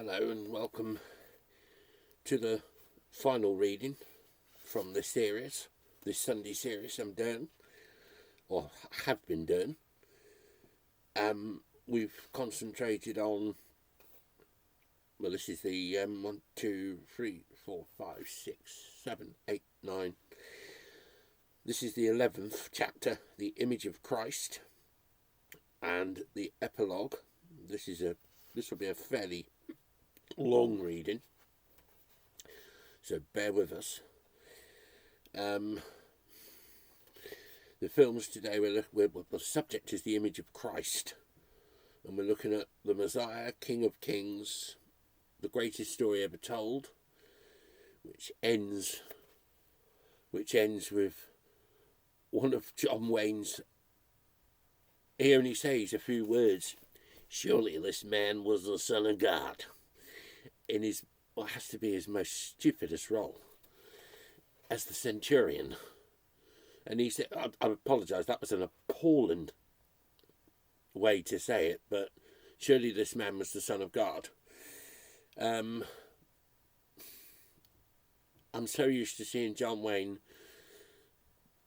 Hello and welcome to the final reading from this series, this Sunday series I'm doing, or have been doing. We've concentrated on, well, this is the 1, 2, 3, 4, 5, 6, 7, 8, 9. This is the 11th chapter, the image of Christ, and the epilogue. This will be a fairly long reading, so bear with us. The films today, the subject is the image of Christ, and we're looking at the Messiah, King of Kings, the greatest story ever told, which ends with one of John Wayne's. He only says a few words. Surely this man was the Son of God. In his, what has to be his most stupidest role, as the centurion. And he said, I apologise, that was an appalling way to say it, but surely this man was the Son of God. I'm so used to seeing John Wayne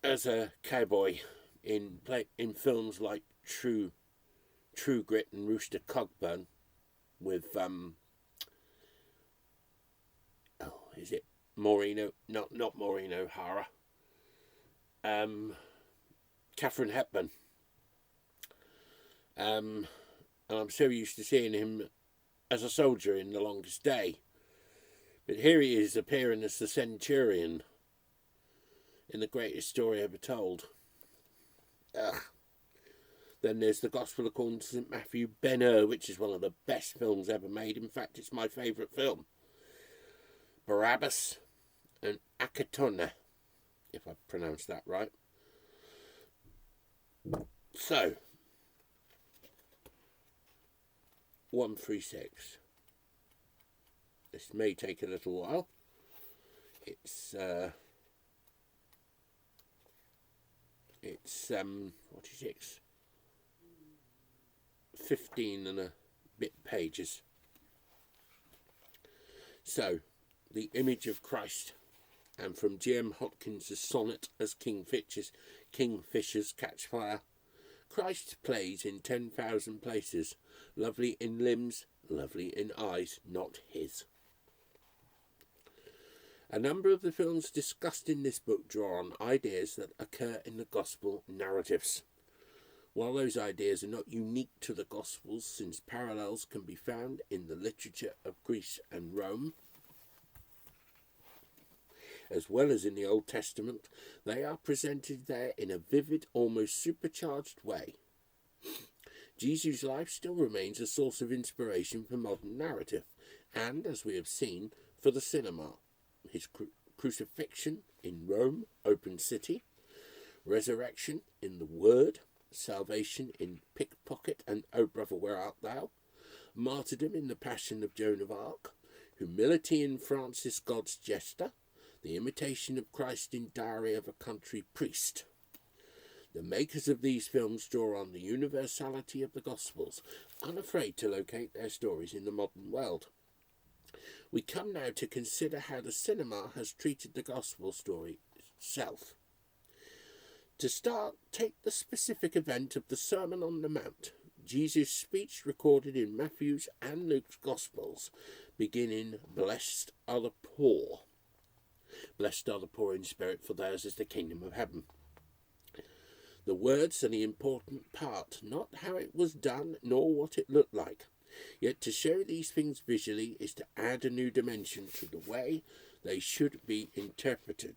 as a cowboy in films like True Grit and Rooster Cogburn with is it Maureen? Not Maureen O'Hara. Catherine Hepburn. And I'm so used to seeing him as a soldier in The Longest Day, but here he is appearing as the centurion in the greatest story ever told. Then there's the Gospel according to St Matthew, Ben-Hur, which is one of the best films ever made. In fact, it's my favourite film. Barabbas and Akatona, if I pronounced that right. So, 136. This may take a little while. It's 46. 15 and a bit pages. So, the image of Christ, and from G.M. Hopkins' sonnet as kingfishers catch fire. Christ plays in 10,000 places, lovely in limbs, lovely in eyes, not his. A number of the films discussed in this book draw on ideas that occur in the Gospel narratives. While those ideas are not unique to the Gospels, since parallels can be found in the literature of Greece and Rome, as well as in the Old Testament, they are presented there in a vivid, almost supercharged way. Jesus' life still remains a source of inspiration for modern narrative, and, as we have seen, for the cinema. His crucifixion in Rome, Open City, resurrection in the Word, salvation in Pickpocket and Oh Brother Where Art Thou, martyrdom in the Passion of Joan of Arc, humility in Francis God's Jester, the imitation of Christ in Diary of a Country Priest. The makers of these films draw on the universality of the Gospels, unafraid to locate their stories in the modern world. We come now to consider how the cinema has treated the Gospel story itself. To start, take the specific event of the Sermon on the Mount, Jesus' speech recorded in Matthew's and Luke's Gospels, beginning, "Blessed are the poor. Blessed are the poor in spirit, for theirs is the kingdom of heaven." The words are the important part, not how it was done, nor what it looked like. Yet to show these things visually is to add a new dimension to the way they should be interpreted.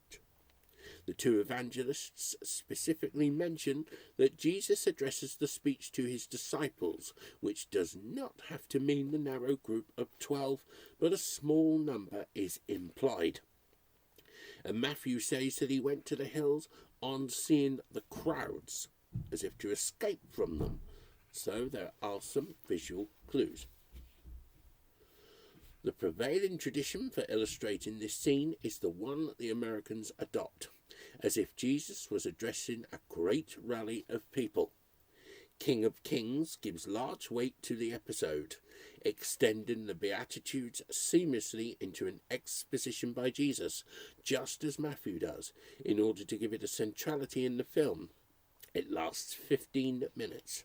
The two evangelists specifically mention that Jesus addresses the speech to his disciples, which does not have to mean the narrow group of 12, but a small number is implied. And Matthew says that he went to the hills on seeing the crowds, as if to escape from them. So there are some visual clues. The prevailing tradition for illustrating this scene is the one that the Americans adopt, as if Jesus was addressing a great rally of people. King of Kings gives large weight to the episode, extending the Beatitudes seamlessly into an exposition by Jesus, just as Matthew does, in order to give it a centrality in the film. It lasts 15 minutes.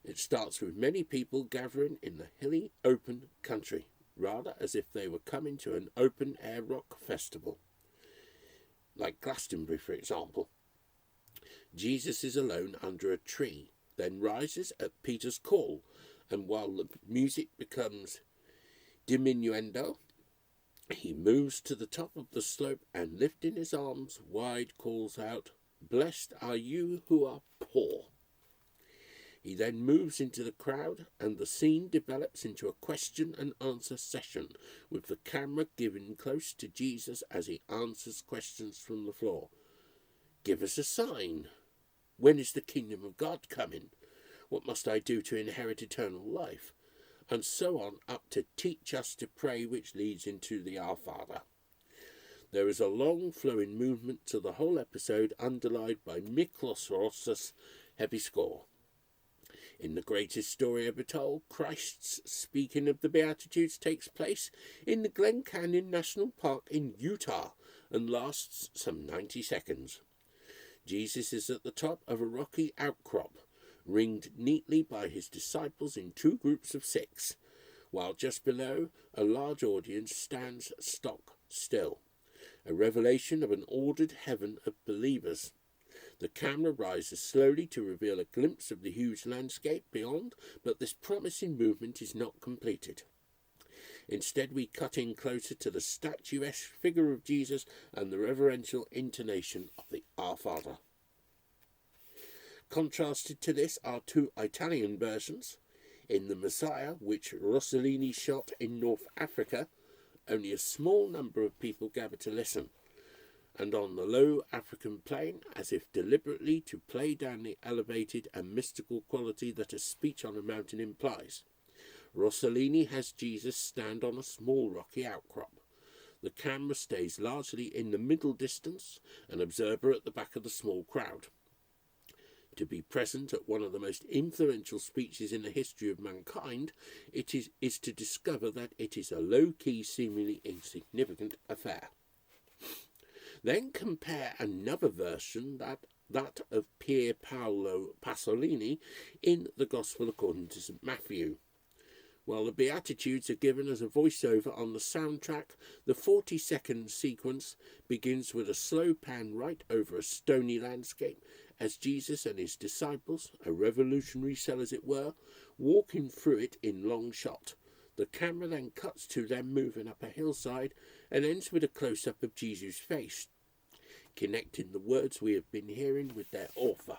It starts with many people gathering in the hilly, open country, rather as if they were coming to an open-air rock festival, like Glastonbury, for example. Jesus is alone under a tree, then rises at Peter's call, and while the music becomes diminuendo, he moves to the top of the slope and, lifting his arms wide, calls out, "Blessed are you who are poor." He then moves into the crowd, and the scene develops into a question and answer session, with the camera given close to Jesus as he answers questions from the floor. Give us a sign. When is the kingdom of God coming? What must I do to inherit eternal life? And so on, up to teach us to pray, which leads into the Our Father. There is a long flowing movement to the whole episode, underlined by Miklos Ross's heavy score. In the greatest story ever told, Christ's speaking of the Beatitudes takes place in the Glen Canyon National Park in Utah and lasts some 90 seconds. Jesus is at the top of a rocky outcrop, ringed neatly by his disciples in 2 groups of 6, while just below a large audience stands stock still, a revelation of an ordered heaven of believers. The camera rises slowly to reveal a glimpse of the huge landscape beyond, but this promising movement is not completed. Instead, we cut in closer to the statuesque figure of Jesus and the reverential intonation of the Our Father. Contrasted to this are 2 Italian versions. In The Messiah, which Rossellini shot in North Africa, only a small number of people gather to listen, and on the low African plain, as if deliberately to play down the elevated and mystical quality that a speech on a mountain implies. Rossellini has Jesus stand on a small rocky outcrop. The camera stays largely in the middle distance, an observer at the back of the small crowd. To be present at one of the most influential speeches in the history of mankind, it is to discover that it is a low-key, seemingly insignificant affair. Then compare another version, that of Pier Paolo Pasolini in the Gospel according to St. Matthew. While the Beatitudes are given as a voiceover on the soundtrack, the 40-second sequence begins with a slow pan right over a stony landscape as Jesus and his disciples, a revolutionary cell as it were, walking through it in long shot. The camera then cuts to them moving up a hillside and ends with a close-up of Jesus' face, connecting the words we have been hearing with their author.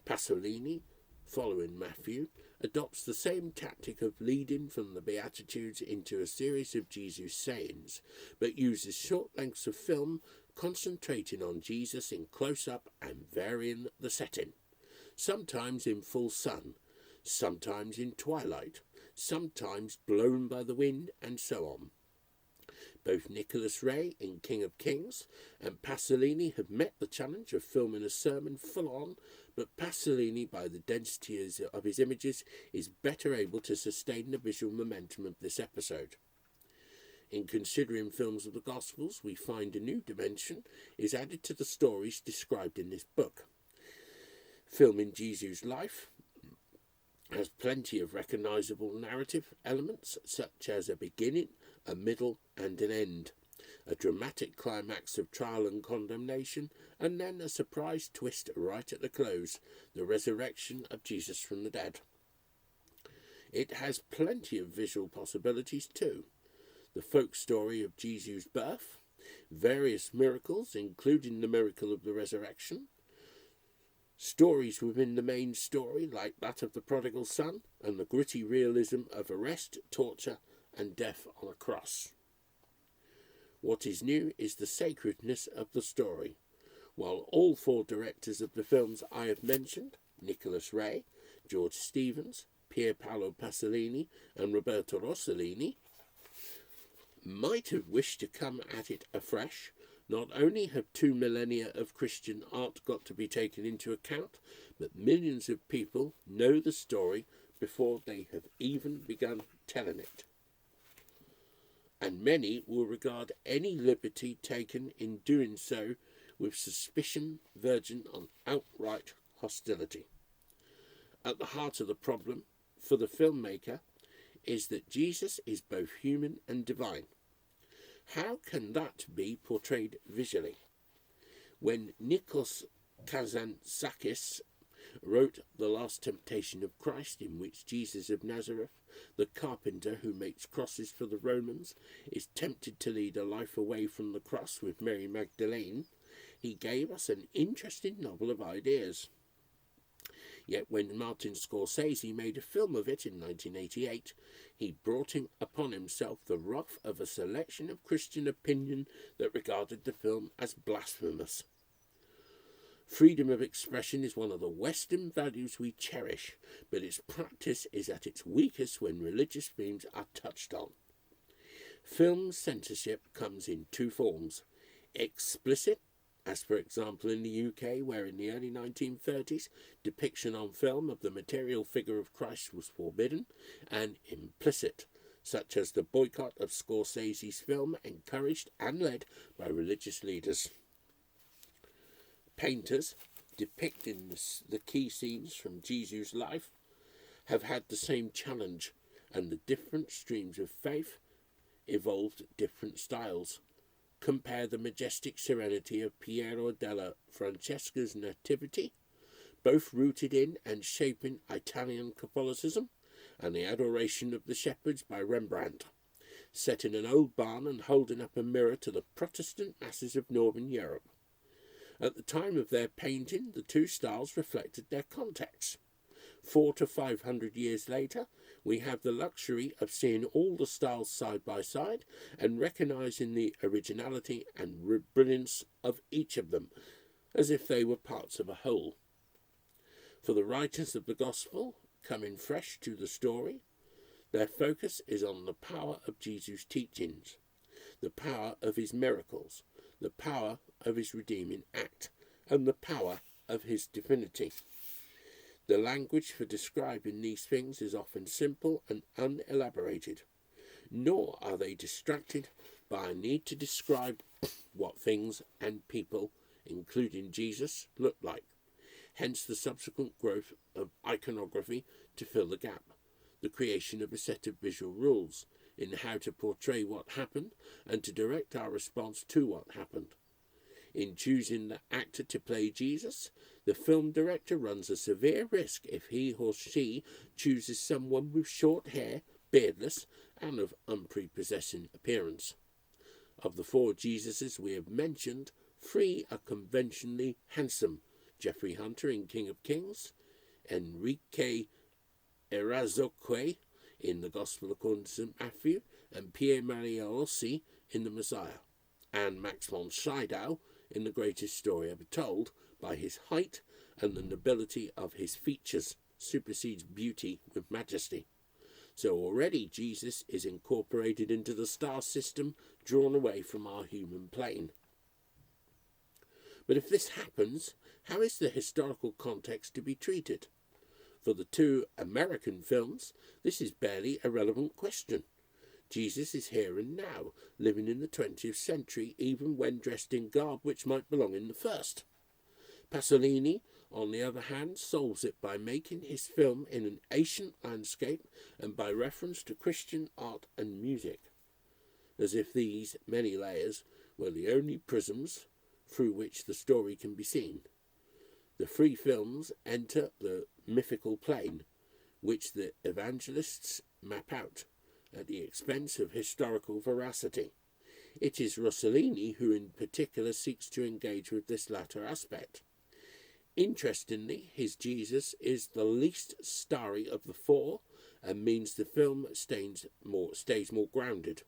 Pasolini, following Matthew, adopts the same tactic of leading from the Beatitudes into a series of Jesus' sayings, but uses short lengths of film concentrating on Jesus in close-up and varying the setting, sometimes in full sun, sometimes in twilight, sometimes blown by the wind, and so on. Both Nicholas Ray in King of Kings and Pasolini have met the challenge of filming a sermon full-on, but Pasolini, by the density of his images, is better able to sustain the visual momentum of this episode. In considering films of the Gospels, we find a new dimension is added to the stories described in this book. Filming Jesus' life has plenty of recognisable narrative elements, such as a beginning, a middle and an end, a dramatic climax of trial and condemnation, and then a surprise twist right at the close, the resurrection of Jesus from the dead. It has plenty of visual possibilities too. The folk story of Jesus' birth, various miracles, including the miracle of the resurrection, stories within the main story like that of the prodigal son, and the gritty realism of arrest, torture, and death on a cross. What is new is the sacredness of the story. While all 4 directors of the films I have mentioned, Nicholas Ray, George Stevens, Pier Paolo Pasolini, and Roberto Rossellini, might have wished to come at it afresh, not only have 2 millennia of Christian art got to be taken into account, but millions of people know the story before they have even begun telling it. And many will regard any liberty taken in doing so with suspicion verging on outright hostility. At the heart of the problem for the filmmaker is that Jesus is both human and divine. How can that be portrayed visually? When Nikos Kazantzakis wrote The Last Temptation of Christ, in which Jesus of Nazareth, the carpenter who makes crosses for the Romans, is tempted to lead a life away from the cross with Mary Magdalene, he gave us an interesting novel of ideas. Yet when Martin Scorsese made a film of it in 1988, he brought upon himself the wrath of a selection of Christian opinion that regarded the film as blasphemous. Freedom of expression is one of the Western values we cherish, but its practice is at its weakest when religious themes are touched on. Film censorship comes in two forms: explicit, as for example in the UK, where in the early 1930s depiction on film of the material figure of Christ was forbidden, and implicit, such as the boycott of Scorsese's film encouraged and led by religious leaders. Painters depicting the key scenes from Jesus' life have had the same challenge, and the different streams of faith evolved different styles. Compare the majestic serenity of Piero della Francesca's Nativity, both rooted in and shaping Italian Catholicism, and the Adoration of the Shepherds by Rembrandt, set in an old barn and holding up a mirror to the Protestant masses of Northern Europe. At the time of their painting, the two styles reflected their context. 400 to 500 years later, we have the luxury of seeing all the styles side by side and recognizing the originality and brilliance of each of them, as if they were parts of a whole. For the writers of the Gospel, coming fresh to the story, their focus is on the power of Jesus' teachings, the power of his miracles, the power of his redeeming act, and the power of his divinity. The language for describing these things is often simple and unelaborated, nor are they distracted by a need to describe what things and people, including Jesus, look like. Hence the subsequent growth of iconography to fill the gap, the creation of a set of visual rules in how to portray what happened and to direct our response to what happened. In choosing the actor to play Jesus, the film director runs a severe risk if he or she chooses someone with short hair, beardless, and of unprepossessing appearance. Of the four Jesuses we have mentioned, 3 are conventionally handsome: Geoffrey Hunter in King of Kings, Enrique Erazoque in the Gospel according to St. Matthew, and Pier Maria Rossi in the Messiah, and Max von Sydow in The Greatest Story Ever Told. By his height and the nobility of his features supersedes beauty with majesty. So already Jesus is incorporated into the star system, drawn away from our human plane. But if this happens, how is the historical context to be treated? For the 2 American films, this is barely a relevant question. Jesus is here and now, living in the 20th century, even when dressed in garb which might belong in the first. Pasolini, on the other hand, solves it by making his film in an ancient landscape and by reference to Christian art and music, as if these many layers were the only prisms through which the story can be seen. The 3 films enter the mythical plane, which the evangelists map out, at the expense of historical veracity. It is Rossellini who in particular seeks to engage with this latter aspect. Interestingly, his Jesus is the least starry of the 4 and means the film stays more grounded.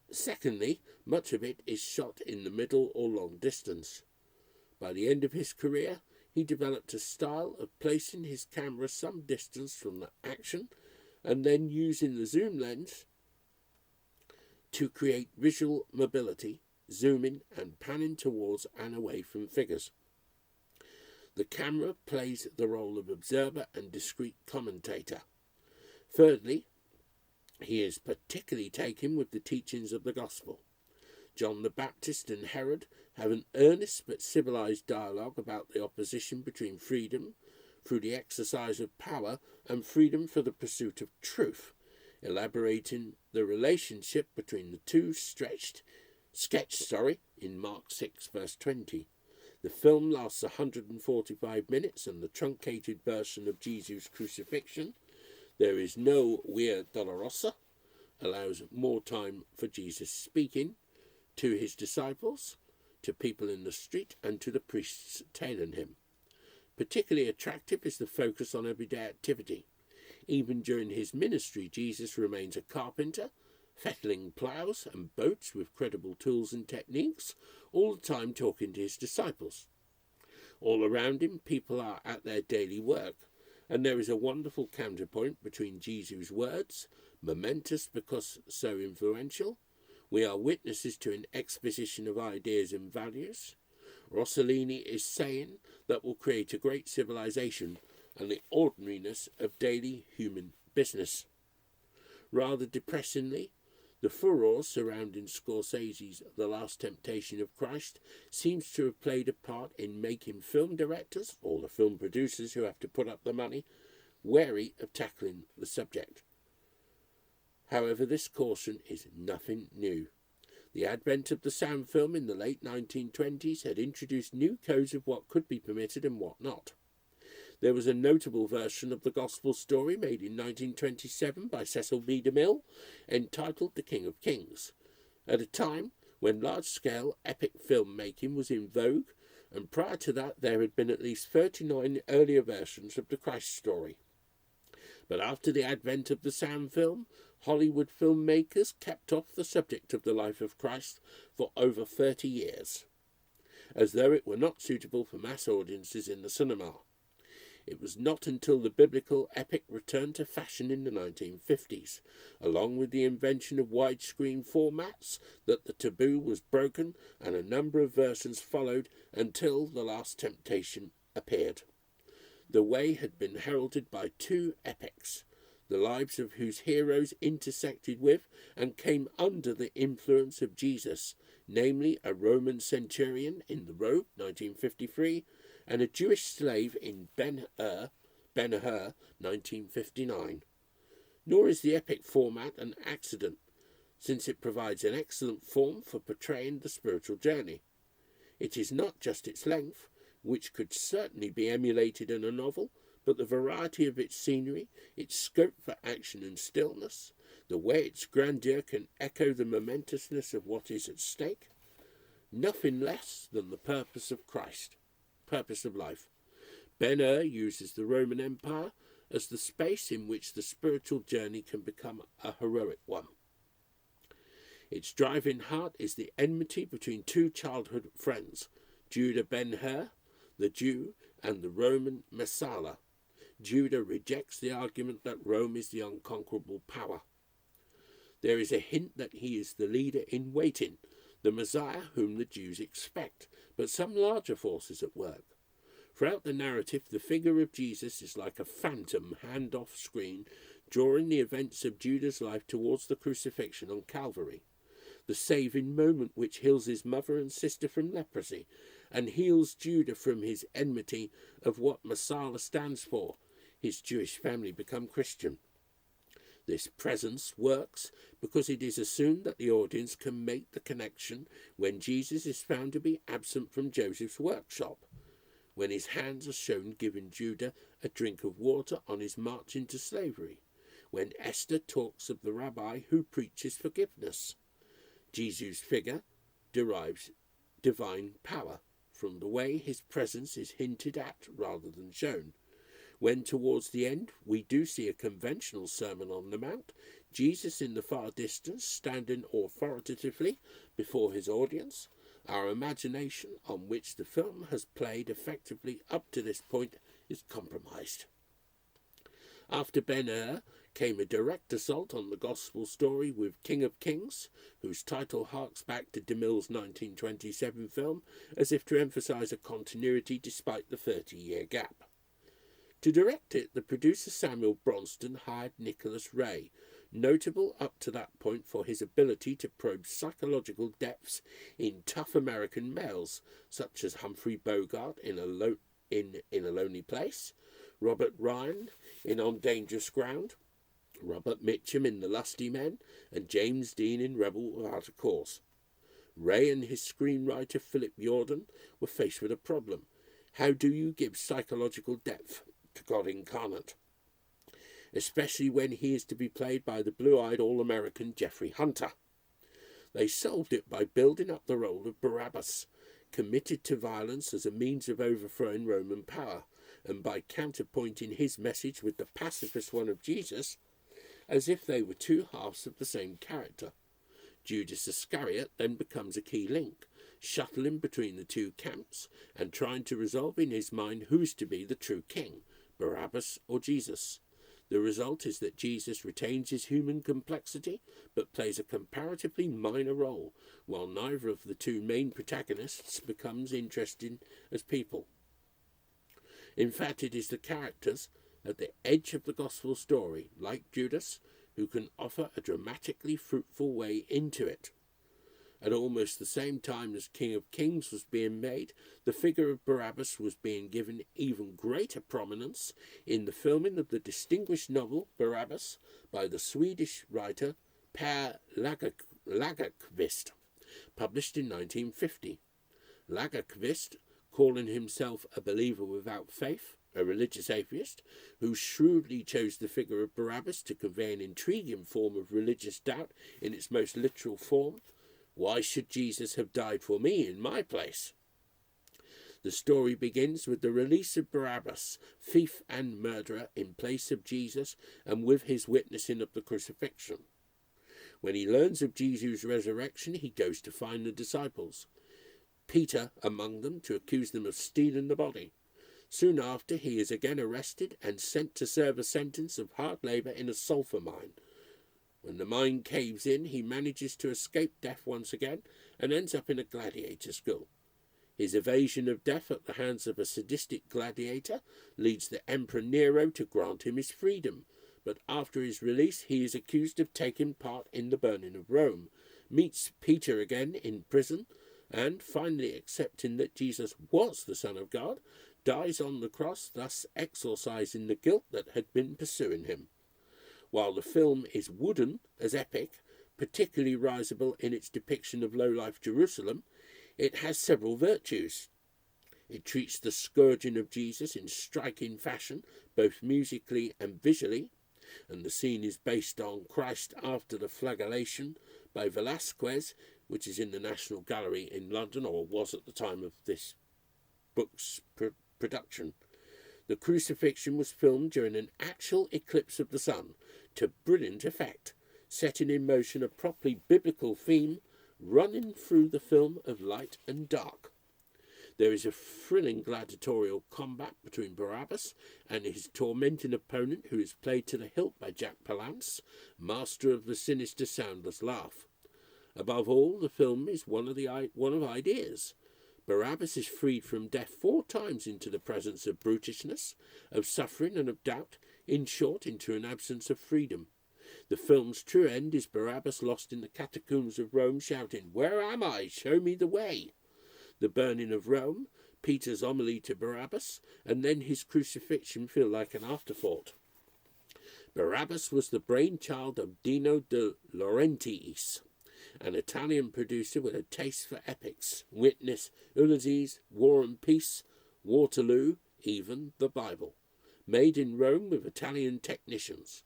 Secondly, much of it is shot in the middle or long distance. By the end of his career, he developed a style of placing his camera some distance from the action and then using the zoom lens to create visual mobility, zooming and panning towards and away from figures. The camera plays the role of observer and discreet commentator. Thirdly, he is particularly taken with the teachings of the gospel. John the Baptist and Herod have an earnest but civilized dialogue about the opposition between freedom through the exercise of power and freedom for the pursuit of truth, elaborating the relationship between the two sketched in Mark 6 verse 20. The film lasts 145 minutes, and the truncated version of Jesus' crucifixion, there is no Via Dolorosa, allows more time for Jesus speaking to his disciples, to people in the street, and to the priests tailing him. Particularly attractive is the focus on everyday activity. Even during his ministry, Jesus remains a carpenter, fettling ploughs and boats with credible tools and techniques, all the time talking to his disciples. All around him, people are at their daily work, and there is a wonderful counterpoint between Jesus' words, momentous because so influential. We are witnesses to an exposition of ideas and values. Rossellini is saying that will create a great civilization and the ordinariness of daily human business. Rather depressingly, the furore surrounding Scorsese's The Last Temptation of Christ seems to have played a part in making film directors, or the film producers who have to put up the money, wary of tackling the subject. However, this caution is nothing new. The advent of the sound film in the late 1920s had introduced new codes of what could be permitted and what not. There was a notable version of the gospel story made in 1927 by Cecil B. DeMille, entitled The King of Kings, at a time when large-scale epic filmmaking was in vogue, and prior to that there had been at least 39 earlier versions of the Christ story. But after the advent of the sound film, Hollywood filmmakers kept off the subject of the life of Christ for over 30 years, as though it were not suitable for mass audiences in the cinema. It was not until the biblical epic returned to fashion in the 1950s, along with the invention of widescreen formats, that the taboo was broken and a number of versions followed until The Last Temptation appeared. The way had been heralded by two epics, the lives of whose heroes intersected with and came under the influence of Jesus, namely a Roman centurion in The Robe, 1953, and a Jewish slave in Ben-Hur, 1959. Nor is the epic format an accident, since it provides an excellent form for portraying the spiritual journey. It is not just its length, which could certainly be emulated in a novel, but the variety of its scenery, its scope for action and stillness, the way its grandeur can echo the momentousness of what is at stake. Nothing less than the purpose of Christ, purpose of life. Ben-Hur uses the Roman Empire as the space in which the spiritual journey can become a heroic one. Its driving heart is the enmity between two childhood friends, Judah Ben-Hur, the Jew, and the Roman Messala. Judah rejects the argument that Rome is the unconquerable power. There is a hint that he is the leader in waiting, the Messiah whom the Jews expect, but some larger forces at work. Throughout the narrative, the figure of Jesus is like a phantom hand-off screen, drawing the events of Judah's life towards the crucifixion on Calvary. The saving moment which heals his mother and sister from leprosy, and heals Judah from his enmity of what Messiah stands for. His Jewish family become Christian. This presence works because it is assumed that the audience can make the connection when Jesus is found to be absent from Joseph's workshop, when his hands are shown giving Judah a drink of water on his march into slavery, when Esther talks of the rabbi who preaches forgiveness. Jesus' figure derives divine power from the way his presence is hinted at rather than shown. When towards the end we do see a conventional Sermon on the Mount, Jesus in the far distance standing authoritatively before his audience, our imagination on which the film has played effectively up to this point is compromised. After Ben-Hur came a direct assault on the gospel story with King of Kings, whose title harks back to DeMille's 1927 film, as if to emphasise a continuity despite the 30-year gap. To direct it, the producer Samuel Bronston hired Nicholas Ray, notable up to that point for his ability to probe psychological depths in tough American males, such as Humphrey Bogart in A Lonely Place, Robert Ryan in On Dangerous Ground, Robert Mitchum in The Lusty Men, and James Dean in Rebel Without a Cause. Ray and his screenwriter Philip Yordan were faced with a problem. How do you give psychological depth to God incarnate, especially when he is to be played by the blue-eyed all-American Jeffrey Hunter? They solved it by building up the role of Barabbas, committed to violence as a means of overthrowing Roman power, and by counterpointing his message with the pacifist one of Jesus, as if they were two halves of the same character. Judas Iscariot then becomes a key link, shuttling between the two camps and trying to resolve in his mind who is to be the true king, Barabbas or Jesus. The result is that Jesus retains his human complexity, but plays a comparatively minor role, while neither of the two main protagonists becomes interesting as people. In fact, it is the characters at the edge of the gospel story, like Judas, who can offer a dramatically fruitful way into it. At almost the same time as King of Kings was being made, the figure of Barabbas was being given even greater prominence in the filming of the distinguished novel Barabbas by the Swedish writer Per Lagerkvist, published in 1950. Lagerkvist, calling himself a believer without faith, a religious atheist, who shrewdly chose the figure of Barabbas to convey an intriguing form of religious doubt in its most literal form. Why should Jesus have died for me in my place? The story begins with the release of Barabbas, thief and murderer, in place of Jesus, and with his witnessing of the crucifixion. When he learns of Jesus' resurrection, he goes to find the disciples, Peter among them, to accuse them of stealing the body. Soon after, he is again arrested and sent to serve a sentence of hard labour in a sulphur mine. When the mine caves in, he manages to escape death once again and ends up in a gladiator school. His evasion of death at the hands of a sadistic gladiator leads the Emperor Nero to grant him his freedom, but after his release he is accused of taking part in the burning of Rome, meets Peter again in prison, and, finally accepting that Jesus was the Son of God, dies on the cross, thus exorcising the guilt that had been pursuing him. While the film is wooden as epic, particularly risible in its depiction of low-life Jerusalem, it has several virtues. It treats the scourging of Jesus in striking fashion, both musically and visually, and the scene is based on Christ after the flagellation by Velázquez, which is in the National Gallery in London, or was at the time of this book's production. The crucifixion was filmed during an actual eclipse of the sun, to brilliant effect, setting in motion a properly biblical theme running through the film of light and dark. There is a thrilling gladiatorial combat between Barabbas and his tormenting opponent, who is played to the hilt by Jack Palance, master of the sinister soundless laugh. Above all, the film is one of ideas. Barabbas is freed from death 4 times into the presence of brutishness, of suffering and of doubt, in short, into an absence of freedom. The film's true end is Barabbas lost in the catacombs of Rome, shouting, "Where am I? Show me the way!" The burning of Rome, Peter's homily to Barabbas, and then his crucifixion feel like an afterthought. Barabbas was the brainchild of Dino De Laurentiis, an Italian producer with a taste for epics. Witness Ulysses, War and Peace, Waterloo, even the Bible. Made in Rome with Italian technicians.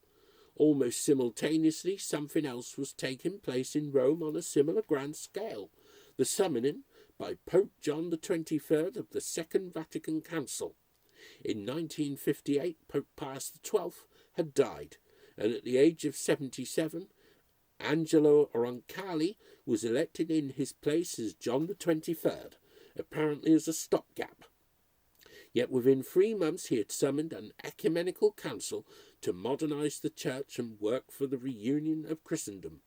Almost simultaneously, something else was taking place in Rome on a similar grand scale. The summoning by Pope John XXIII of the Second Vatican Council. In 1958, Pope Pius XII had died, and at the age of 77, Angelo Roncalli was elected in his place as John XXIII, apparently as a stopgap. Yet within 3 months he had summoned an ecumenical council to modernise the church and work for the reunion of Christendom.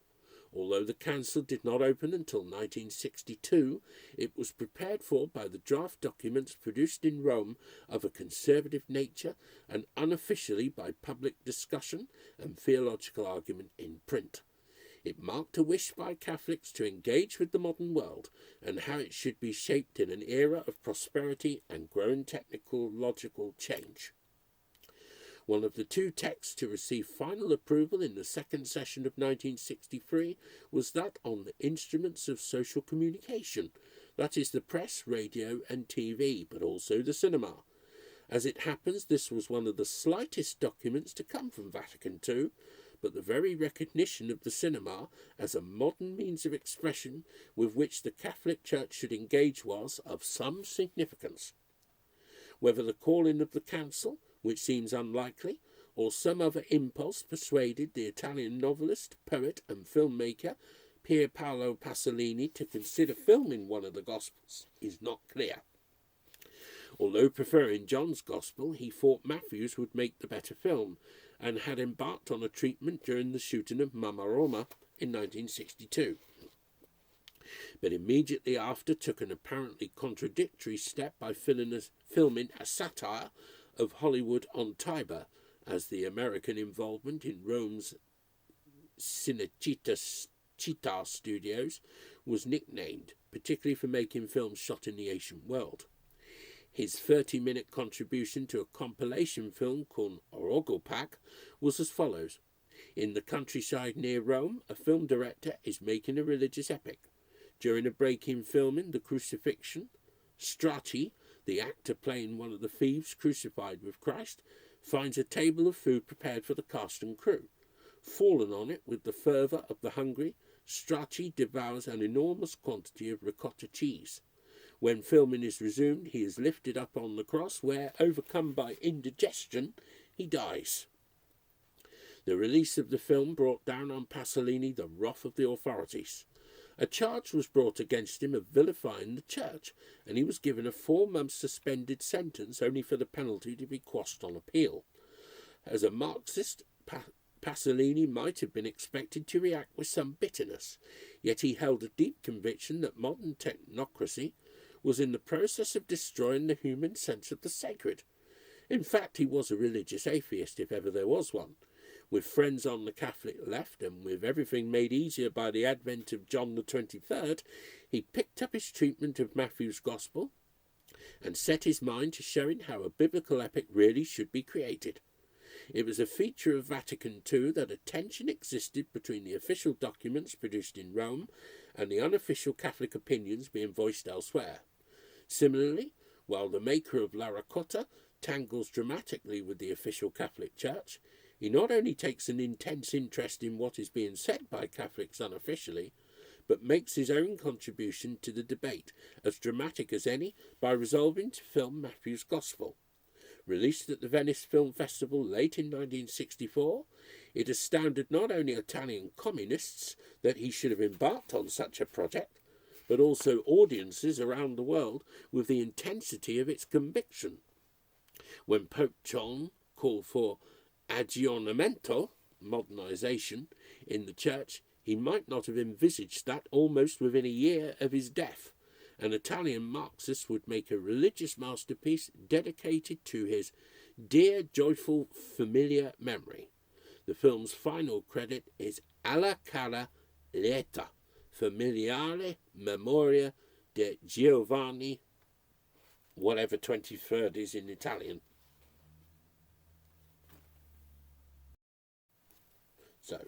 Although the council did not open until 1962, it was prepared for by the draft documents produced in Rome of a conservative nature and unofficially by public discussion and theological argument in print. It marked a wish by Catholics to engage with the modern world and how it should be shaped in an era of prosperity and growing technological change. One of the two texts to receive final approval in the second session of 1963 was that on the instruments of social communication, that is the press, radio and TV, but also the cinema. As it happens, this was one of the slightest documents to come from Vatican II, but the very recognition of the cinema as a modern means of expression with which the Catholic Church should engage was of some significance. Whether the calling of the Council, which seems unlikely, or some other impulse persuaded the Italian novelist, poet and filmmaker Pier Paolo Pasolini to consider filming one of the Gospels is not clear. Although preferring John's Gospel, he thought Matthew's would make the better film, and had embarked on a treatment during the shooting of Mamma Roma in 1962. But immediately after took an apparently contradictory step by filming a satire of Hollywood on Tiber, as the American involvement in Rome's Cinecittà Studios was nicknamed, particularly for making films shot in the ancient world. His 30-minute contribution to a compilation film called Orogopak was as follows. In the countryside near Rome, a film director is making a religious epic. During a break in filming The Crucifixion, Strachey, the actor playing one of the thieves crucified with Christ, finds a table of food prepared for the cast and crew. Fallen on it with the fervour of the hungry, Strachey devours an enormous quantity of ricotta cheese. When filming is resumed, he is lifted up on the cross where, overcome by indigestion, he dies. The release of the film brought down on Pasolini the wrath of the authorities. A charge was brought against him of vilifying the church, and he was given a 4-month suspended sentence only for the penalty to be quashed on appeal. As a Marxist, Pasolini might have been expected to react with some bitterness, yet he held a deep conviction that modern technocracy was in the process of destroying the human sense of the sacred. In fact, he was a religious atheist, if ever there was one. With friends on the Catholic left, and with everything made easier by the advent of John the 23rd, he picked up his treatment of Matthew's Gospel and set his mind to showing how a biblical epic really should be created. It was a feature of Vatican II that a tension existed between the official documents produced in Rome and the unofficial Catholic opinions being voiced elsewhere. Similarly, while the maker of La Ricotta tangles dramatically with the official Catholic Church, he not only takes an intense interest in what is being said by Catholics unofficially, but makes his own contribution to the debate, as dramatic as any, by resolving to film Matthew's Gospel. Released at the Venice Film Festival late in 1964, it astounded not only Italian communists that he should have embarked on such a project, but also audiences around the world with the intensity of its conviction. When Pope John called for aggiornamento, modernization, in the church, he might not have envisaged that almost within a year of his death. An Italian Marxist would make a religious masterpiece dedicated to his dear, joyful, familiar memory. The film's final credit is Alla cara lieta, familiare memoria di Giovanni, whatever 23rd is in Italian. So,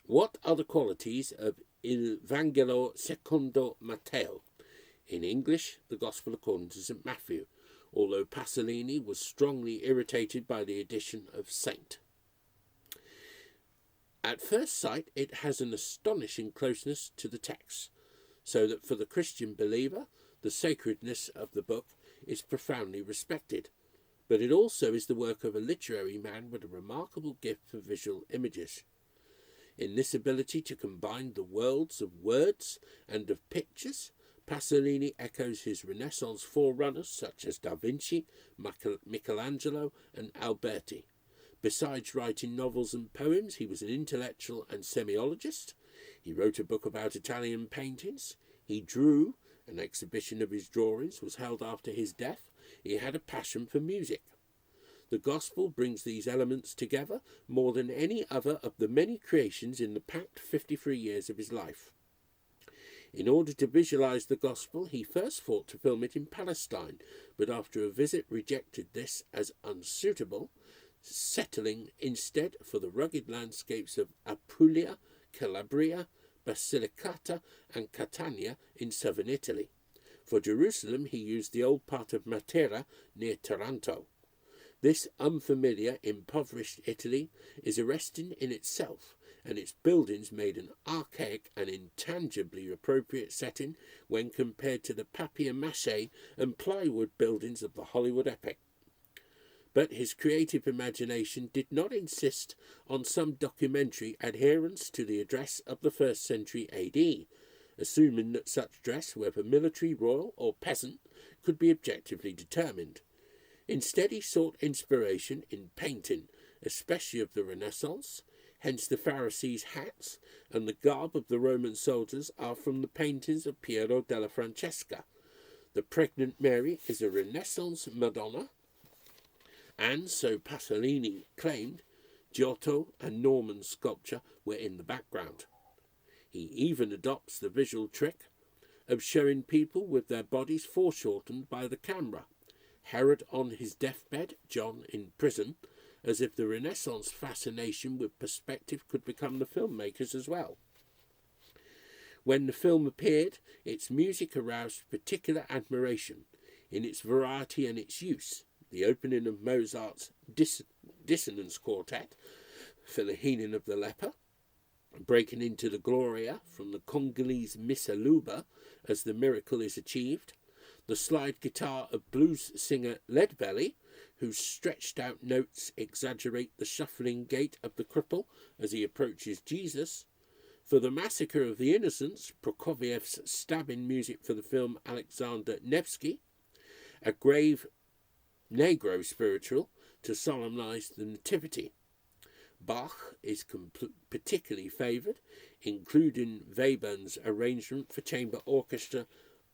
what are the qualities of Il Vangelo secondo Matteo? In English, the Gospel according to St. Matthew, although Pasolini was strongly irritated by the addition of Saint. At first sight, it has an astonishing closeness to the text, so that for the Christian believer, the sacredness of the book is profoundly respected. But it also is the work of a literary man with a remarkable gift for visual images. In this ability to combine the worlds of words and of pictures, Pasolini echoes his Renaissance forerunners such as Da Vinci, Michelangelo and Alberti. Besides writing novels and poems, he was an intellectual and semiologist. He wrote a book about Italian paintings. He drew. An exhibition of his drawings was held after his death. He had a passion for music. The Gospel brings these elements together more than any other of the many creations in the packed 53 years of his life. In order to visualize the Gospel, he first fought to film it in Palestine, but after a visit rejected this as unsuitable, settling instead for the rugged landscapes of Apulia, Calabria, Basilicata and Catania in southern Italy. For Jerusalem, he used the old part of Matera near Taranto. This unfamiliar, impoverished Italy is arresting in itself, and its buildings made an archaic and intangibly appropriate setting when compared to the papier-mâché and plywood buildings of the Hollywood epic. But his creative imagination did not insist on some documentary adherence to the address of the 1st century AD, assuming that such dress, whether military, royal or peasant, could be objectively determined. Instead, he sought inspiration in painting, especially of the Renaissance. Hence the Pharisees' hats and the garb of the Roman soldiers are from the paintings of Piero della Francesca. The pregnant Mary is a Renaissance Madonna, and, so Pasolini claimed, Giotto and Norman sculpture were in the background. He even adopts the visual trick of showing people with their bodies foreshortened by the camera, Herod on his deathbed, John in prison, as if the Renaissance fascination with perspective could become the filmmakers as well. When the film appeared, its music aroused particular admiration in its variety and its use. The opening of Mozart's Dissonance Quartet for the healing of the leper, breaking into the Gloria from the Congolese Missa Luba as the miracle is achieved, the slide guitar of blues singer Leadbelly, whose stretched out notes exaggerate the shuffling gait of the cripple as he approaches Jesus, for the Massacre of the Innocents, Prokofiev's stabbing music for the film Alexander Nevsky, a grave Negro spiritual to solemnize the Nativity. Bach is particularly favoured, including Webern's arrangement for chamber orchestra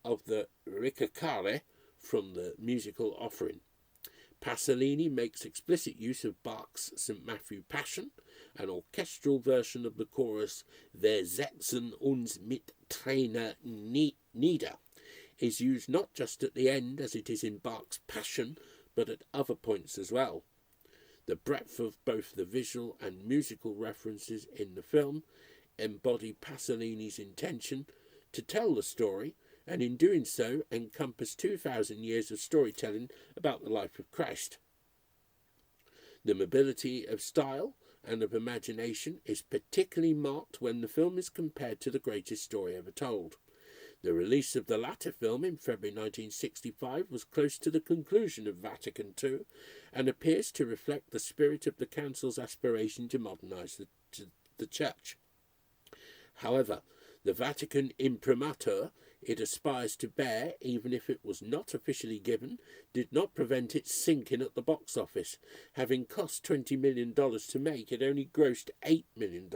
of the Ricercare from the musical Offering. Pasolini makes explicit use of Bach's St. Matthew Passion. An orchestral version of the chorus Wir setzen uns mit Tränen nieder is used not just at the end as it is in Bach's Passion, but at other points as well. The breadth of both the visual and musical references in the film embody Pasolini's intention to tell the story, and in doing so encompass 2,000 years of storytelling about the life of Christ. The mobility of style and of imagination is particularly marked when the film is compared to the greatest story ever told. The release of the latter film in February 1965 was close to the conclusion of Vatican II and appears to reflect the spirit of the Council's aspiration to modernise the Church. However, the Vatican imprimatur it aspires to bear, even if it was not officially given, did not prevent it sinking at the box office. Having cost $20 million to make, it only grossed $8 million.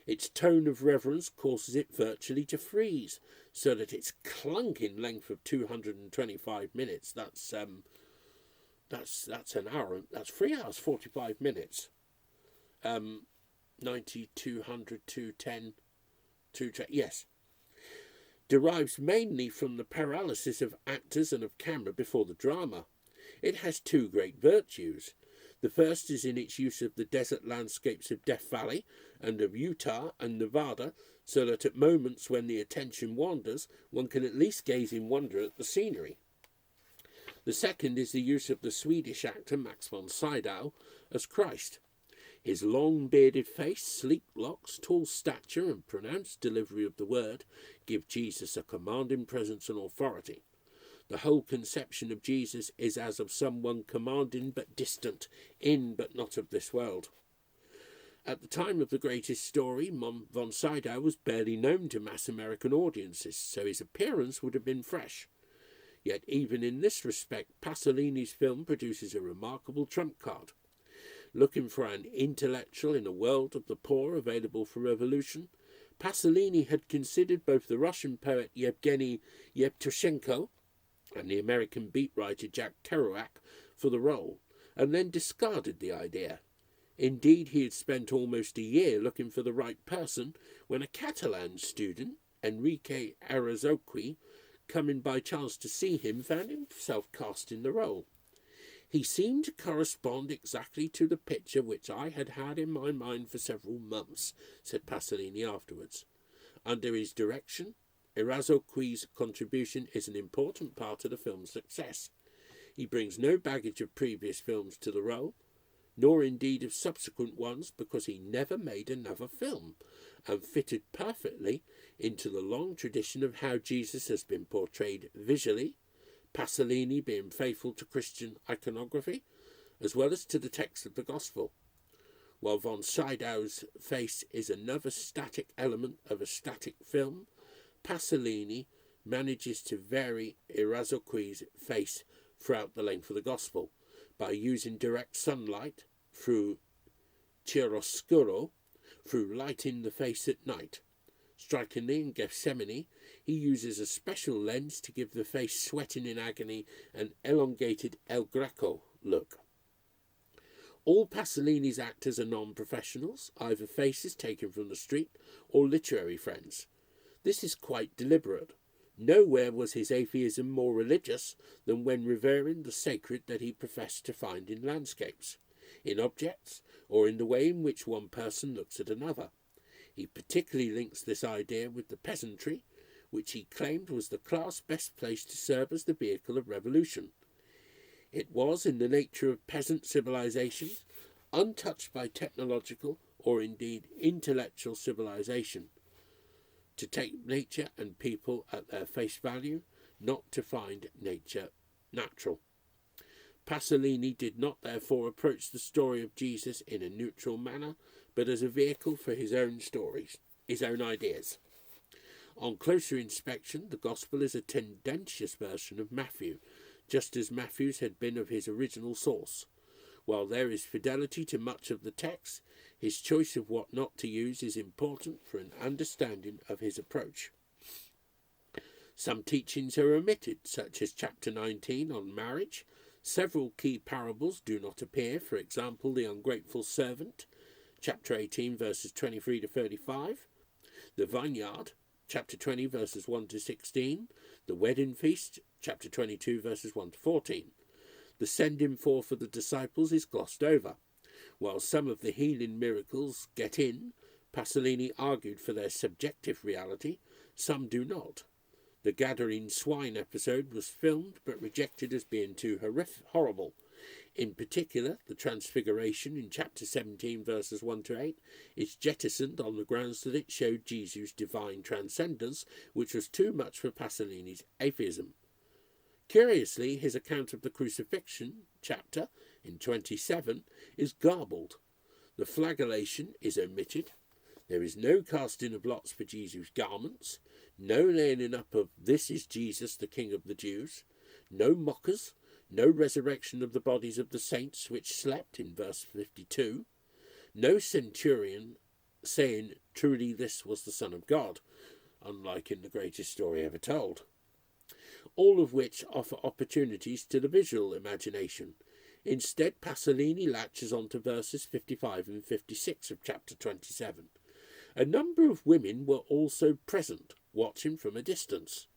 Its tone of reverence causes it virtually to freeze, so that its clunking length of 225 minutes, that's an hour, that's 3 hours 45 minutes. 90, 200, 210, 210, yes, derives mainly from the paralysis of actors and of camera before the drama. It has two great virtues. The first is in its use of the desert landscapes of Death Valley and of Utah and Nevada, so that at moments when the attention wanders, one can at least gaze in wonder at the scenery. The second is the use of the Swedish actor Max von Sydow as Christ. His long bearded face, sleek locks, tall stature and pronounced delivery of the word give Jesus a commanding presence and authority. The whole conception of Jesus is as of someone commanding but distant, in but not of this world. At the time of The Greatest Story, von Sydow was barely known to mass American audiences, so his appearance would have been fresh. Yet even in this respect, Pasolini's film produces a remarkable trump card. Looking for an intellectual in a world of the poor available for revolution, Pasolini had considered both the Russian poet Yevgeny Yevtushenko and the American beat writer Jack Kerouac for the role, and then discarded the idea. Indeed, he had spent almost a year looking for the right person when a Catalan student, Enrique Arazoqui, coming by chance to see him, found himself cast in the role. He seemed to correspond exactly to the picture which I had had in my mind for several months, said Pasolini afterwards. Under his direction, Arazoqui's contribution is an important part of the film's success. He brings no baggage of previous films to the role, nor indeed of subsequent ones, because he never made another film, and fitted perfectly into the long tradition of how Jesus has been portrayed visually, Pasolini being faithful to Christian iconography, as well as to the text of the Gospel. While von Sydow's face is another static element of a static film, Pasolini manages to vary Arazoqui's face throughout the length of the Gospel by using direct sunlight through chiaroscuro, through lighting the face at night. Strikingly, in Gethsemane, he uses a special lens to give the face sweating in agony an elongated El Greco look. All Pasolini's actors are non-professionals, either faces taken from the street or literary friends. This is quite deliberate. Nowhere was his atheism more religious than when revering the sacred that he professed to find in landscapes, in objects, or in the way in which one person looks at another. He particularly links this idea with the peasantry, which he claimed was the class best placed to serve as the vehicle of revolution. It was in the nature of peasant civilizations, untouched by technological or indeed intellectual civilization, to take nature and people at their face value, not to find nature natural. Pasolini did not therefore approach the story of Jesus in a neutral manner, but as a vehicle for his own stories, his own ideas. On closer inspection, the Gospel is a tendentious version of Matthew, just as Matthew's had been of his original source. While there is fidelity to much of the text, his choice of what not to use is important for an understanding of his approach. Some teachings are omitted, such as chapter 19 on marriage. Several key parables do not appear, for example, the ungrateful servant, chapter 18, verses 23 to 35, the vineyard, chapter 20, verses 1 to 16, the wedding feast, chapter 22, verses 1 to 14. The sending forth of the disciples is glossed over. While some of the healing miracles get in, Pasolini argued for their subjective reality, some do not. The Gadarene swine episode was filmed but rejected as being too horrible. In particular, the Transfiguration in chapter 17, verses 1 to 8, is jettisoned on the grounds that it showed Jesus' divine transcendence, which was too much for Pasolini's atheism. Curiously, his account of the crucifixion chapter, in 27, is garbled. The flagellation is omitted. There is no casting of lots for Jesus' garments, no nailing up of "This is Jesus, the King of the Jews," no mockers, no resurrection of the bodies of the saints which slept in verse 52, no centurion saying, "Truly this was the Son of God," unlike in The Greatest Story Ever Told. All of which offer opportunities to the visual imagination. Instead, Pasolini latches onto verses 55 and 56 of chapter 27. A number of women were also present, watching from a distance.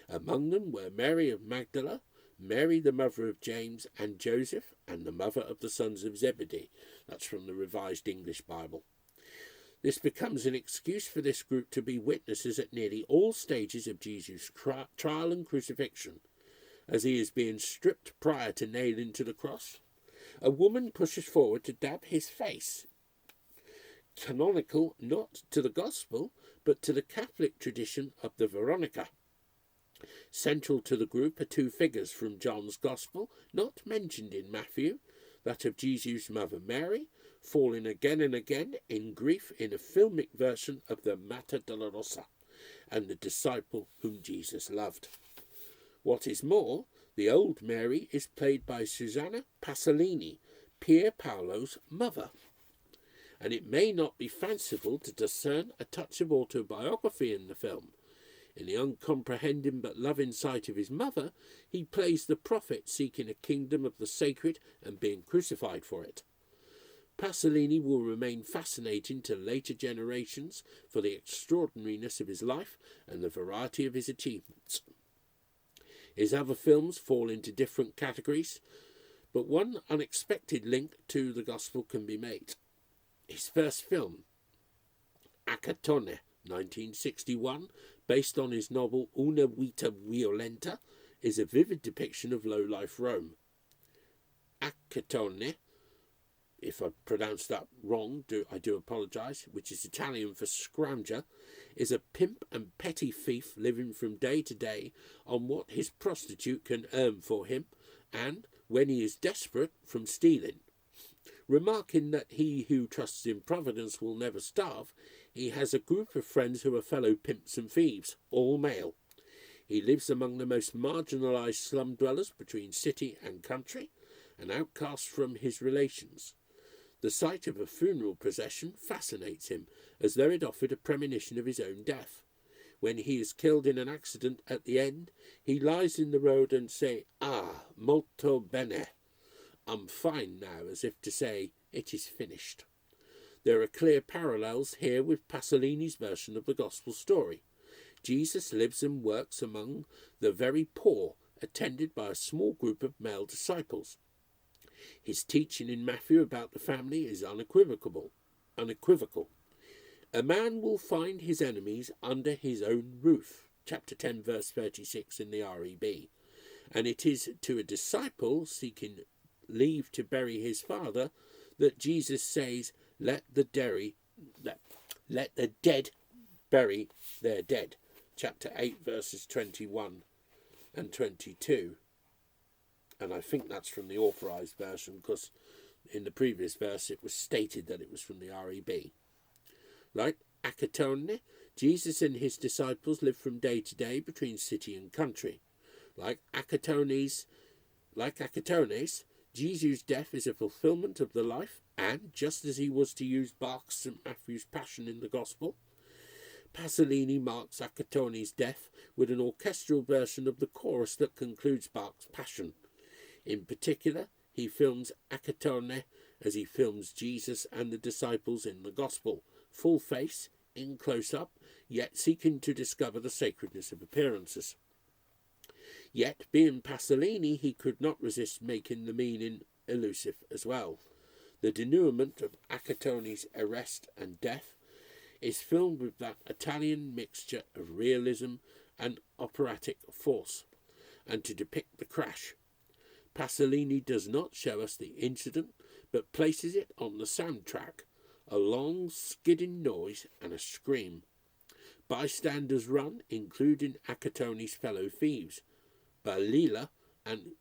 Among them were Mary of Magdala, Mary the mother of James and Joseph, and the mother of the sons of Zebedee. That's from the Revised English Bible. This becomes an excuse for this group to be witnesses at nearly all stages of Jesus' trial and crucifixion. As he is being stripped prior to nailing to the cross, a woman pushes forward to dab his face. Canonical not to the Gospel, but to the Catholic tradition of the Veronica. Central to the group are two figures from John's Gospel, not mentioned in Matthew, that of Jesus' mother Mary, falling again and again in grief in a filmic version of the Mater Dolorosa and the disciple whom Jesus loved. What is more, the old Mary is played by Susanna Pasolini, Pier Paolo's mother. And it may not be fanciful to discern a touch of autobiography in the film. In the uncomprehending but loving sight of his mother, he plays the prophet seeking a kingdom of the sacred and being crucified for it. Pasolini will remain fascinating to later generations for the extraordinariness of his life and the variety of his achievements. His other films fall into different categories, but one unexpected link to the gospel can be made. His first film, Acatone, 1961, based on his novel Una Vita Violenta, is a vivid depiction of low-life Rome. Acatone, if I pronounced that wrong, I do apologise, which is Italian for scrounger, is a pimp and petty thief living from day to day on what his prostitute can earn for him, and, when he is desperate, from stealing. Remarking that he who trusts in Providence will never starve, he has a group of friends who are fellow pimps and thieves, all male. He lives among the most marginalised slum dwellers between city and country, and outcast from his relations. The sight of a funeral procession fascinates him, as though it offered a premonition of his own death. When he is killed in an accident at the end, he lies in the road and says, "Ah, molto bene. I'm fine now," as if to say, it is finished. There are clear parallels here with Pasolini's version of the gospel story. Jesus lives and works among the very poor, attended by a small group of male disciples. His teaching in Matthew about the family is unequivocal. A man will find his enemies under his own roof, chapter 10, verse 36 in the REB. And it is to a disciple seeking leave to bury his father that Jesus says, let the dead bury their dead, chapter 8, verses 21 and 22. And I think that's from the authorised version, because in the previous verse it was stated that it was from the REB. Like Acatone, Jesus and his disciples live from day to day between city and country. Like Acatone's, Jesus' death is a fulfilment of the life, and just as he was to use Bach's St. Matthew's Passion in the Gospel, Pasolini marks Acatone's death with an orchestral version of the chorus that concludes Bach's Passion. In particular, he films Acatone as he films Jesus and the disciples in the Gospel, full face, in close-up, yet seeking to discover the sacredness of appearances. Yet, being Pasolini, he could not resist making the meaning elusive as well. The denouement of Acatone's arrest and death is filmed with that Italian mixture of realism and operatic force, and to depict the crash. Pasolini does not show us the incident, but places it on the soundtrack, a long skidding noise and a scream. Bystanders run, including Acatone's fellow thieves, Balila and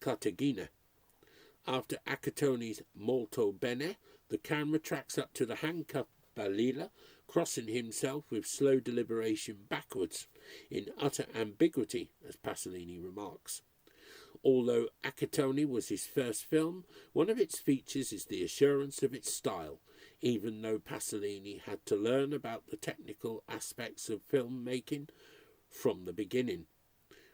Cartagena. After Acatone's molto bene, the camera tracks up to the handcuffed Balila, crossing himself with slow deliberation backwards, in utter ambiguity, as Pasolini remarks. Although Acatone was his first film, one of its features is the assurance of its style, even though Pasolini had to learn about the technical aspects of filmmaking from the beginning.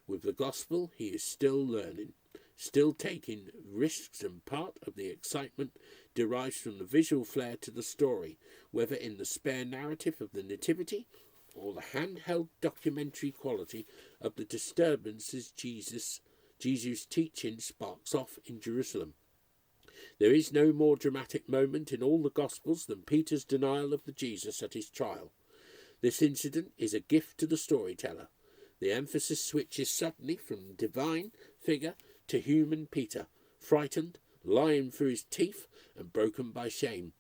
With the Gospel, he is still learning, still taking risks, and part of the excitement derives from the visual flair to the story, whether in the spare narrative of the Nativity or the handheld documentary quality of the disturbances Jesus' teaching sparks off in Jerusalem. There is no more dramatic moment in all the Gospels than Peter's denial of the Jesus at his trial. This incident is a gift to the storyteller. The emphasis switches suddenly from divine figure to human Peter, frightened, lying through his teeth, and broken by shame.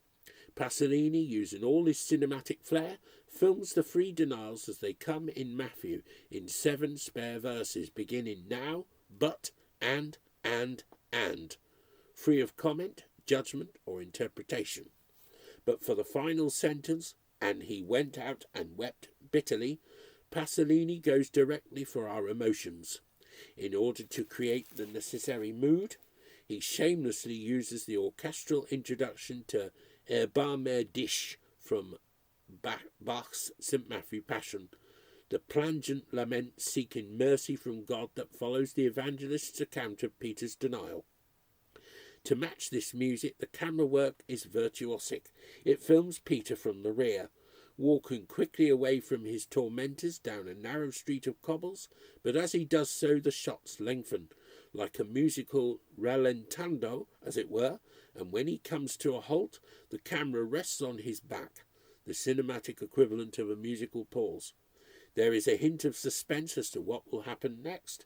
Pasolini, using all his cinematic flair, films the three denials as they come in Matthew in 7 spare verses, beginning now, but, and, free of comment, judgment, or interpretation. But for the final sentence, "and he went out and wept bitterly," Pasolini goes directly for our emotions. In order to create the necessary mood, he shamelessly uses the orchestral introduction to Erbarme dich from Bach's St. Matthew Passion, the plangent lament seeking mercy from God that follows the evangelist's account of Peter's denial. To match this music, the camera work is virtuosic. It films Peter from the rear, walking quickly away from his tormentors down a narrow street of cobbles, but as he does so the shots lengthen, like a musical rallentando, as it were, and when he comes to a halt, the camera rests on his back, the cinematic equivalent of a musical pause. There is a hint of suspense as to what will happen next.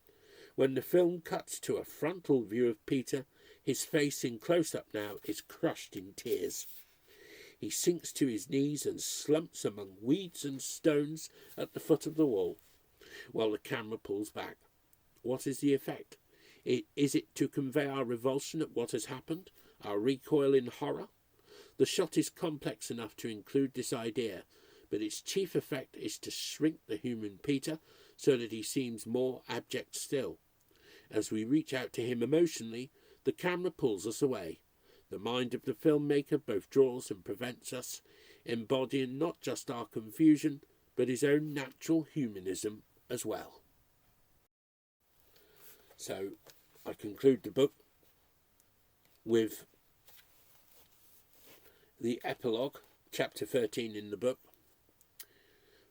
When the film cuts to a frontal view of Peter, his face in close-up now is crushed in tears. He sinks to his knees and slumps among weeds and stones at the foot of the wall, while the camera pulls back. What is the effect? Is it to convey our revulsion at what has happened, our recoil in horror? The shot is complex enough to include this idea, but its chief effect is to shrink the human Peter so that he seems more abject still. As we reach out to him emotionally, the camera pulls us away. The mind of the filmmaker both draws and prevents us, embodying not just our confusion, but his own natural humanism as well. So I conclude the book with the epilogue, chapter 13 in the book,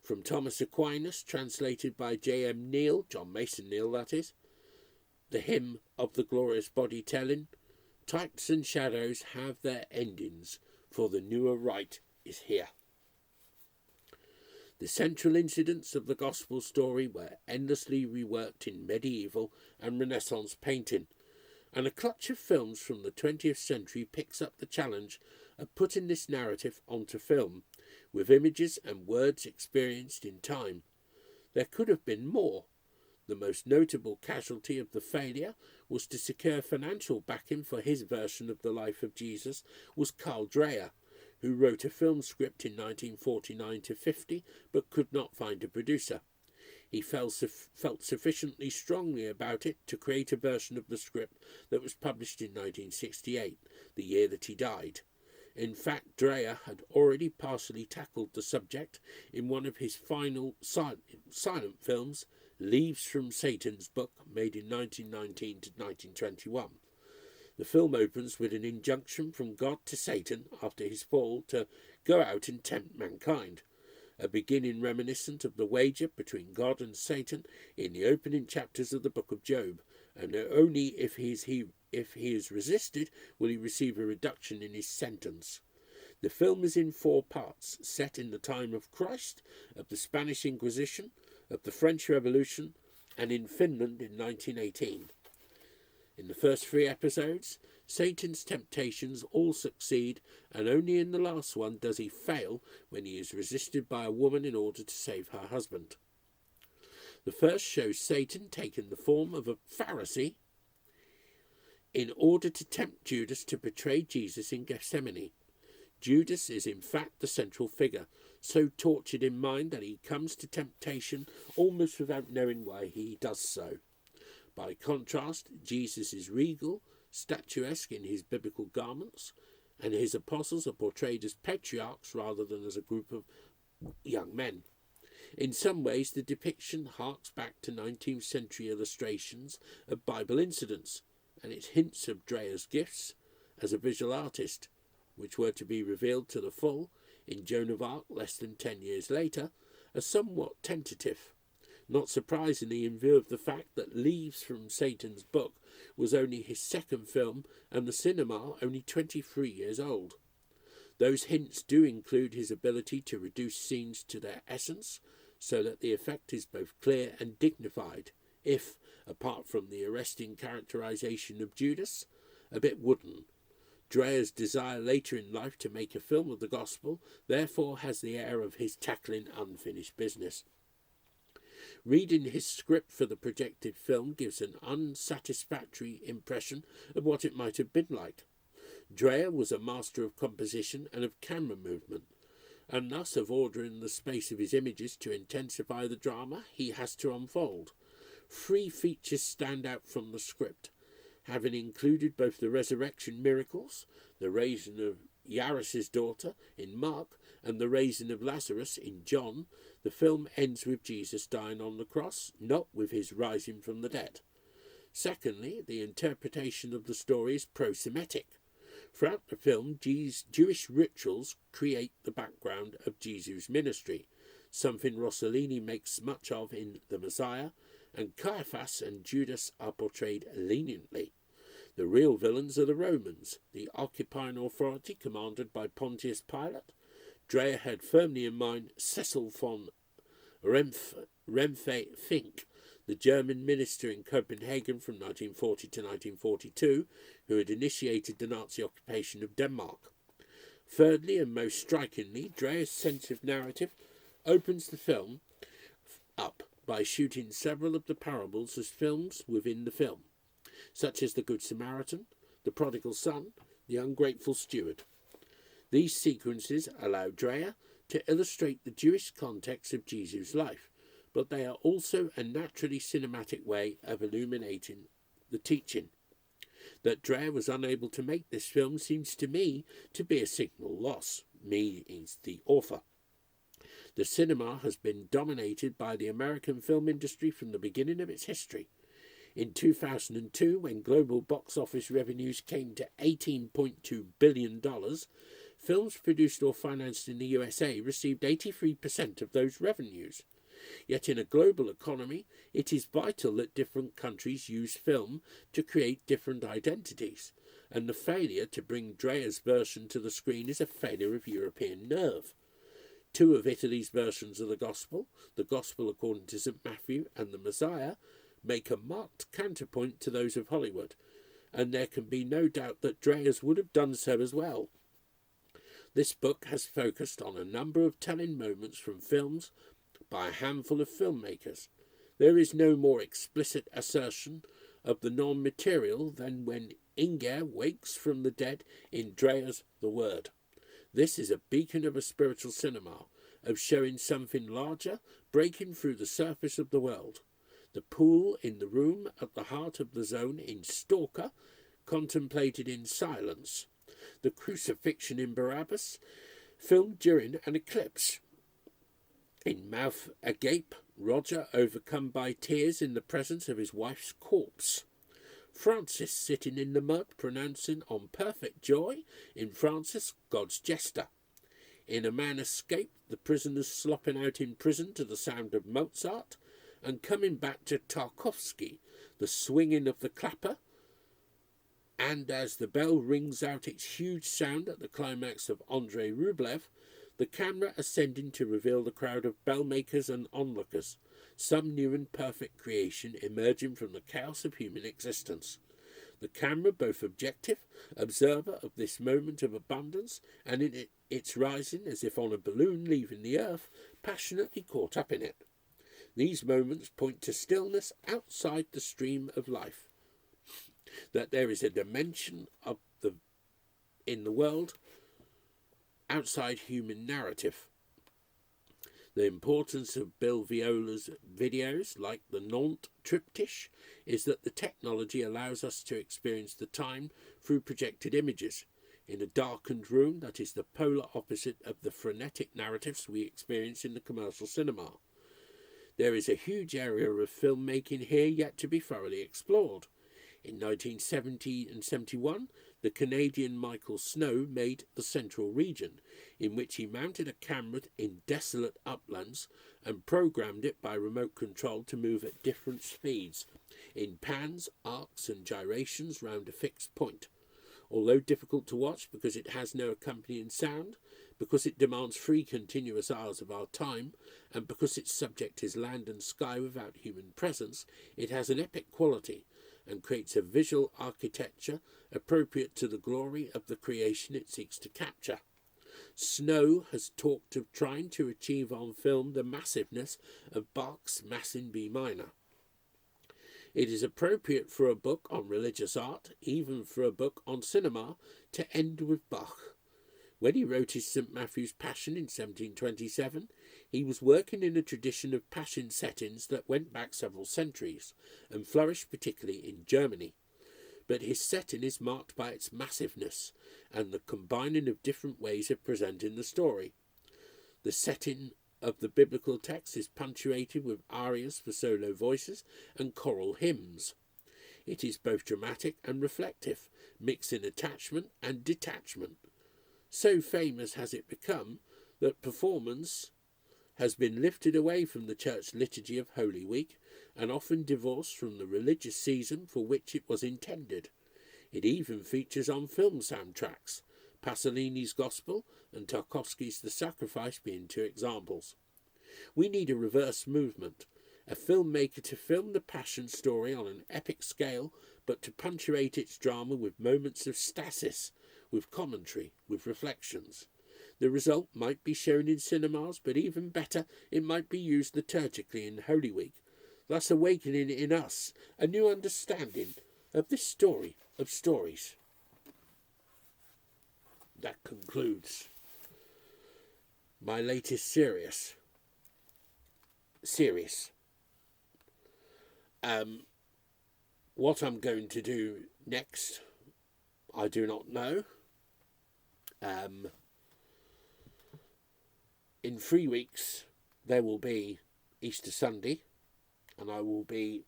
from Thomas Aquinas, translated by J.M. Neal, John Mason Neal that is, the hymn of the glorious body telling, "Types and shadows have their endings, for the newer right is here." The central incidents of the gospel story were endlessly reworked in medieval and Renaissance painting, and a clutch of films from the 20th century picks up the challenge of putting this narrative onto film, with images and words experienced in time. There could have been more. The most notable casualty of the failure was to secure financial backing for his version of the life of Jesus was Carl Dreyer, who wrote a film script in 1949-50 but could not find a producer. He felt sufficiently strongly about it to create a version of the script that was published in 1968, the year that he died. In fact, Dreyer had already partially tackled the subject in one of his final silent films, Leaves from Satan's Book, made in 1919 to 1921. The film opens with an injunction from God to Satan after his fall to go out and tempt mankind, a beginning reminiscent of the wager between God and Satan in the opening chapters of the book of Job, and only if he is resisted will he receive a reduction in his sentence. The film is in 4 parts, set in the time of Christ, of the Spanish Inquisition, of the French Revolution, and in Finland in 1918. In the first 3 episodes, Satan's temptations all succeed, and only in the last one does he fail when he is resisted by a woman in order to save her husband. The first shows Satan taking the form of a Pharisee in order to tempt Judas to betray Jesus in Gethsemane. Judas is in fact the central figure, so tortured in mind that he comes to temptation almost without knowing why he does so. By contrast, Jesus is regal, statuesque in his biblical garments, and his apostles are portrayed as patriarchs rather than as a group of young men. In some ways, the depiction harks back to 19th century illustrations of Bible incidents, and it hints of Dreyer's gifts as a visual artist, which were to be revealed to the full in Joan of Arc less than 10 years later, are somewhat tentative, not surprisingly in view of the fact that Leaves from Satan's Book was only his second film and the cinema only 23 years old. Those hints do include his ability to reduce scenes to their essence, so that the effect is both clear and dignified, if, apart from the arresting characterization of Judas, a bit wooden. Dreyer's desire later in life to make a film of the gospel therefore has the air of his tackling unfinished business. Reading his script for the projected film gives an unsatisfactory impression of what it might have been like. Dreyer was a master of composition and of camera movement, and thus of ordering the space of his images to intensify the drama he has to unfold. 3 features stand out from the script. Having included both the resurrection miracles, the raising of Jairus' daughter in Mark, and the raising of Lazarus in John, the film ends with Jesus dying on the cross, not with his rising from the dead. Secondly, the interpretation of the story is pro-Semitic. Throughout the film, Jewish rituals create the background of Jesus' ministry, something Rossellini makes much of in The Messiah, and Caiaphas and Judas are portrayed leniently. The real villains are the Romans, the occupying authority commanded by Pontius Pilate. Dreyer had firmly in mind Cecil von Remfeld-Fink, the German minister in Copenhagen from 1940 to 1942, who had initiated the Nazi occupation of Denmark. Thirdly, and most strikingly, Dreyer's sense of narrative opens the film up by shooting several of the parables as films within the film, such as the Good Samaritan, the Prodigal Son, the Ungrateful Steward. These sequences allow Dreyer to illustrate the Jewish context of Jesus' life, but they are also a naturally cinematic way of illuminating the teaching. That Dreyer was unable to make this film seems to me to be a signal loss. Me is the author. The cinema has been dominated by the American film industry from the beginning of its history. In 2002, when global box office revenues came to $18.2 billion, films produced or financed in the USA received 83% of those revenues. Yet in a global economy, it is vital that different countries use film to create different identities, and the failure to bring Dreyer's version to the screen is a failure of European nerve. 2 of Italy's versions of the Gospel according to St. Matthew and the Messiah, make a marked counterpoint to those of Hollywood, and there can be no doubt that Dreyer's would have done so as well. This book has focused on a number of telling moments from films by a handful of filmmakers. There is no more explicit assertion of the non-material than when Inger wakes from the dead in Dreyer's The Word. This is a beacon of a spiritual cinema, of showing something larger breaking through the surface of the world. The pool in the room at the heart of the zone in Stalker, contemplated in silence. The crucifixion in Barabbas, filmed during an eclipse. In Mouth Agape, Roger overcome by tears in the presence of his wife's corpse. Francis sitting in the mud pronouncing on perfect joy in Francis, God's jester. In A Man Escaped, the prisoners slopping out in prison to the sound of Mozart, and coming back to Tarkovsky, the swinging of the clapper, and as the bell rings out its huge sound at the climax of Andrei Rublev, the camera ascending to reveal the crowd of bell makers and onlookers, some new and perfect creation emerging from the chaos of human existence. The camera, both objective, observer of this moment of abundance, and in its rising as if on a balloon leaving the earth, passionately caught up in it. These moments point to stillness outside the stream of life, that there is a dimension in the world outside human narrative. The importance of Bill Viola's videos, like the Nantes triptych, is that the technology allows us to experience the time through projected images, in a darkened room that is the polar opposite of the frenetic narratives we experience in the commercial cinema. There is a huge area of filmmaking here yet to be thoroughly explored. In 1970 and 71, the Canadian Michael Snow made The Central Region, in which he mounted a camera in desolate uplands and programmed it by remote control to move at different speeds, in pans, arcs and gyrations round a fixed point. Although difficult to watch because it has no accompanying sound, because it demands 3 continuous hours of our time, and because its subject is land and sky without human presence, it has an epic quality and creates a visual architecture appropriate to the glory of the creation it seeks to capture. Snow has talked of trying to achieve on film the massiveness of Bach's Mass in B minor. It is appropriate for a book on religious art, even for a book on cinema, to end with Bach. When he wrote his St. Matthew's Passion in 1727, he was working in a tradition of passion settings that went back several centuries and flourished particularly in Germany. But his setting is marked by its massiveness and the combining of different ways of presenting the story. The setting of the biblical text is punctuated with arias for solo voices and choral hymns. It is both dramatic and reflective, mixing attachment and detachment. So famous has it become that performance has been lifted away from the church liturgy of Holy Week and often divorced from the religious season for which it was intended. It even features on film soundtracks, Pasolini's Gospel and Tarkovsky's The Sacrifice being two examples. We need a reverse movement, a filmmaker to film the passion story on an epic scale, but to punctuate its drama with moments of stasis, with commentary, with reflections. The result might be shown in cinemas, but even better, it might be used liturgically in Holy Week, thus awakening in us a new understanding of this story of stories. That concludes my latest series. What I'm going to do next, I do not know. In 3 weeks, there will be Easter Sunday, and I will be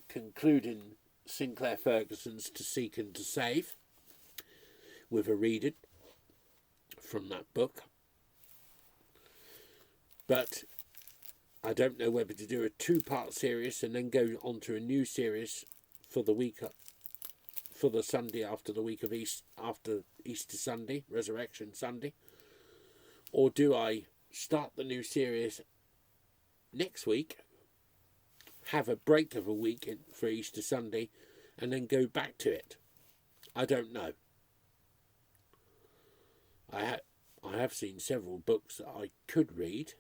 concluding Sinclair Ferguson's To Seek and to Save with a reading from that book. But I don't know whether to do a 2-part series and then go on to a new series for the week, for the Sunday after the week of after Easter Sunday, Resurrection Sunday, or do I start the new series next week, have a break of a week for Easter Sunday, and then go back to it? I don't know. I have seen several books that I could read.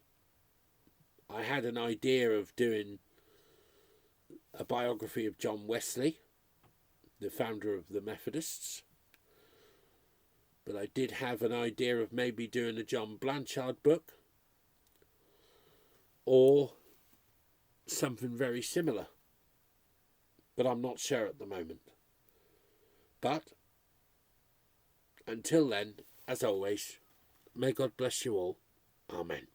I had an idea of doing a biography of John Wesley, the founder of the Methodists. But I did have an idea of maybe doing a John Blanchard book or something very similar. But I'm not sure at the moment. But until then, as always, may God bless you all. Amen.